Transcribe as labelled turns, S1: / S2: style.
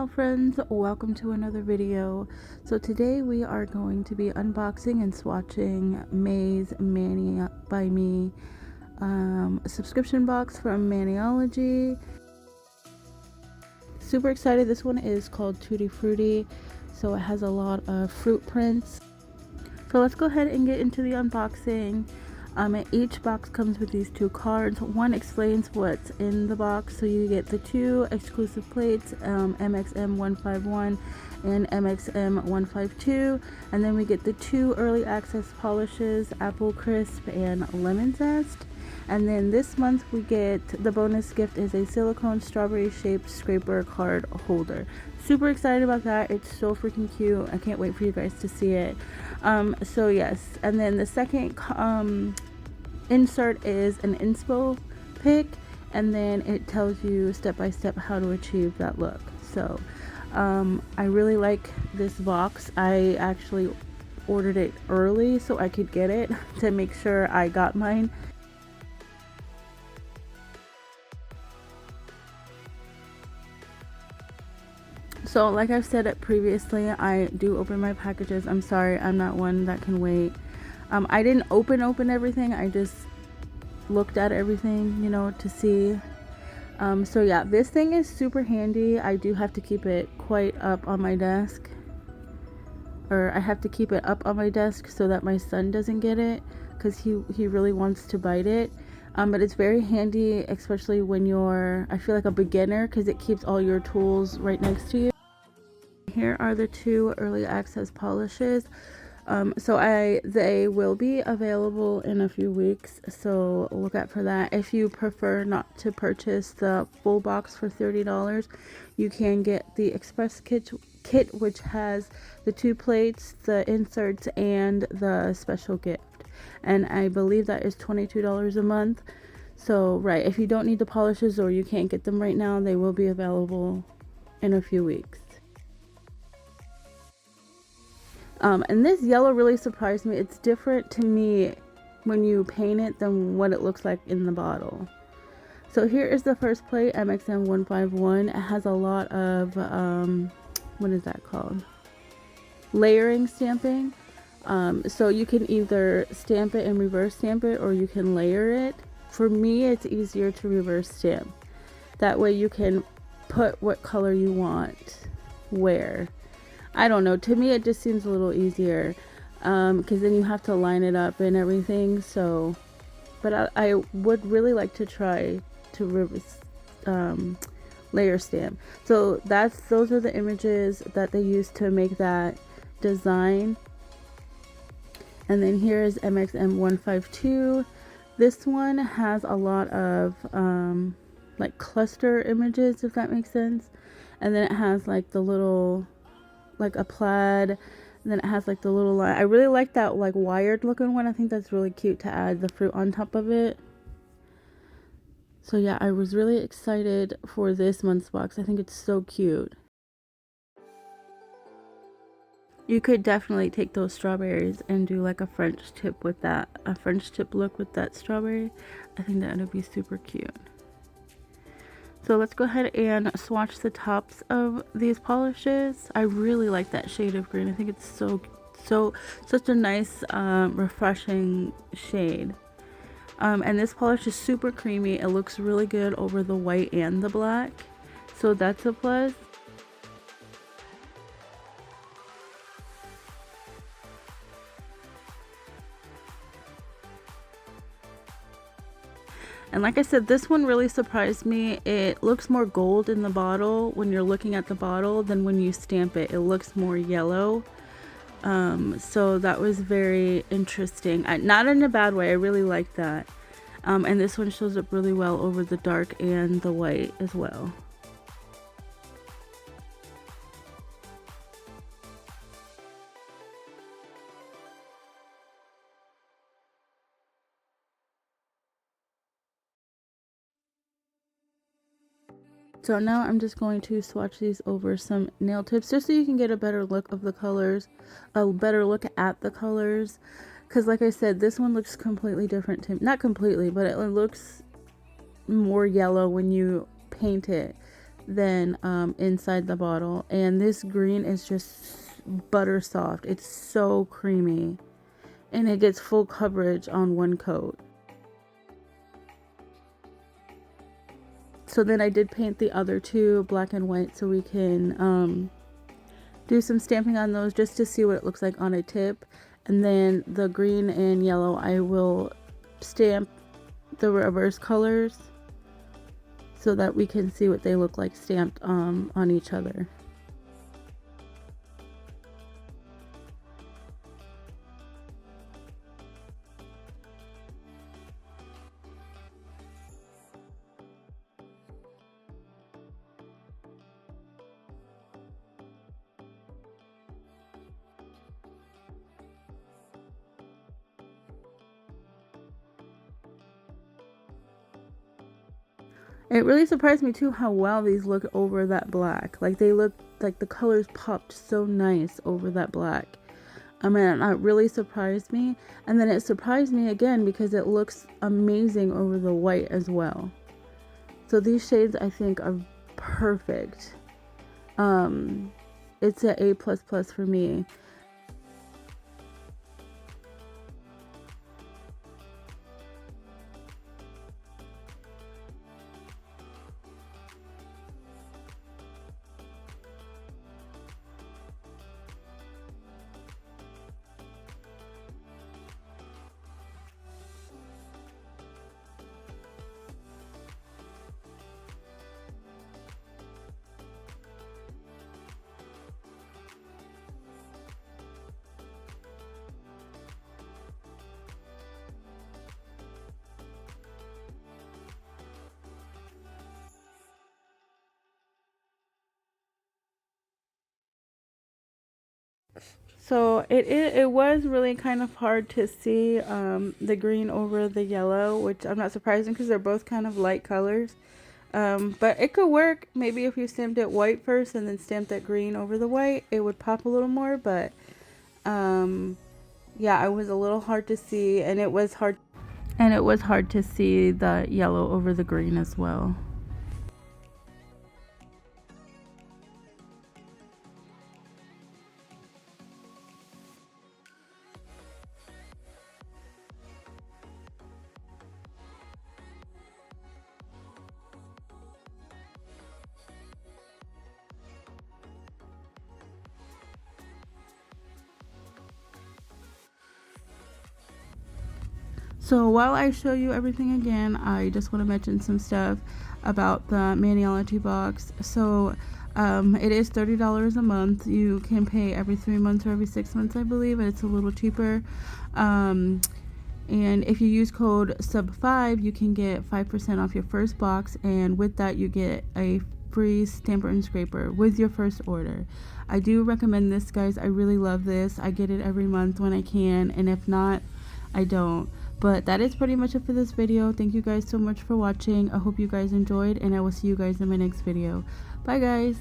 S1: friends, welcome to another video. So today we are going to be unboxing and swatching May's Mani by Me subscription box from Maniology. Super excited. This one is called Tutti Frutti, so it has a lot of fruit prints. So let's go ahead and get into the unboxing. Each box comes with these two cards. One explains what's in the box, so you get the two exclusive plates, MXM 151 and MXM 152, and then we get the two early access polishes, Apple Crisp and Lemon Zest. And then this month we get the bonus gift is a silicone strawberry shaped scraper card holder. Super excited about that. It's so freaking cute. I can't wait for you guys to see it. So yes, and then the second insert is an inspo pic, and then it tells you step by step how to achieve that look. So I really like this box. I actually ordered it early so I could get it to make sure I got mine. So like I've said it previously, I do open my packages. I'm sorry, I'm not one that can wait. I didn't open everything. I just looked at everything, you know, to see. So yeah, this thing is super handy. I do have to keep it quite up on my desk. Or I have to keep it up on my desk so that my son doesn't get it, because he really wants to bite it. But it's very handy, especially when you're, I feel like, a beginner, because it keeps all your tools right next to you. Here are the two early access polishes. They will be available in a few weeks, so look out for that. If you prefer not to purchase the full box for $30, you can get the express kit, which has the two plates, the inserts, and the special gift. And I believe that is $22 a month. So right, if you don't need the polishes or you can't get them right now, they will be available in a few weeks. And this yellow really surprised me. It's different to me when you paint it than what it looks like in the bottle. So here is the first plate, MXM 151. It has a lot of, what is that called? Layering stamping. So you can either stamp it and reverse stamp it, or you can layer it. For me, it's easier to reverse stamp. That way you can put what color you want where. I don't know, to me it just seems a little easier, because then you have to line it up and everything. So but I would really like to try to layer stamp. So those are the images that they used to make that design. And then here is MXM 152. This one has a lot of like cluster images, if that makes sense. And then it has like the little, like a plaid, and then it has like the little line. I really like that like wired looking one. I think that's really cute to add the fruit on top of it. So yeah, I was really excited for this month's box. I think it's so cute. You could definitely take those strawberries and do like a French tip with that, a French tip look with that strawberry. I think that would be super cute. So let's go ahead and swatch the tops of these polishes. I really like that shade of green. I think it's such a nice, refreshing shade. And this polish is super creamy. It looks really good over the white and the black, so that's a plus. And like I said, this one really surprised me. It looks more gold in the bottle when you're looking at the bottle than when you stamp it. It looks more yellow. So that was very interesting. Not in a bad way. I really like that. And this one shows up really well over the dark and the white as well. So now I'm just going to swatch these over some nail tips, just so you can get a better look of the colors, a better look at the colors. Because like I said, this one looks completely different to me. Not completely, but it looks more yellow when you paint it than inside the bottle. And this green is just butter soft. It's so creamy, and it gets full coverage on one coat. So then I did paint the other two black and white so we can do some stamping on those just to see what it looks like on a tip. And then the green and yellow, I will stamp the reverse colors so that we can see what they look like stamped on each other. It really surprised me too how well these look over that black. Like they look like the colors popped so nice over that black. And that really surprised me. And then it surprised me again because it looks amazing over the white as well. So these shades I think are perfect. It's an A++ for me. So it was really kind of hard to see the green over the yellow, which I'm not surprising because they're both kind of light colors. But it could work. Maybe if you stamped it white first and then stamped that green over the white, it would pop a little more. But yeah, it was a little hard to see, and it was hard to see the yellow over the green as well. So while I show you everything again, I just want to mention some stuff about the Maniology box. So it is $30 a month. You can pay every 3 months or every 6 months, I believe, and it's a little cheaper. And if you use code SUB5, you can get 5% off your first box, and with that you get a free stamper and scraper with your first order. I do recommend this, guys. I really love this. I get it every month when I can, and if not, I don't. But that is pretty much it for this video. Thank you guys so much for watching. I hope you guys enjoyed, and I will see you guys in my next video. Bye, guys.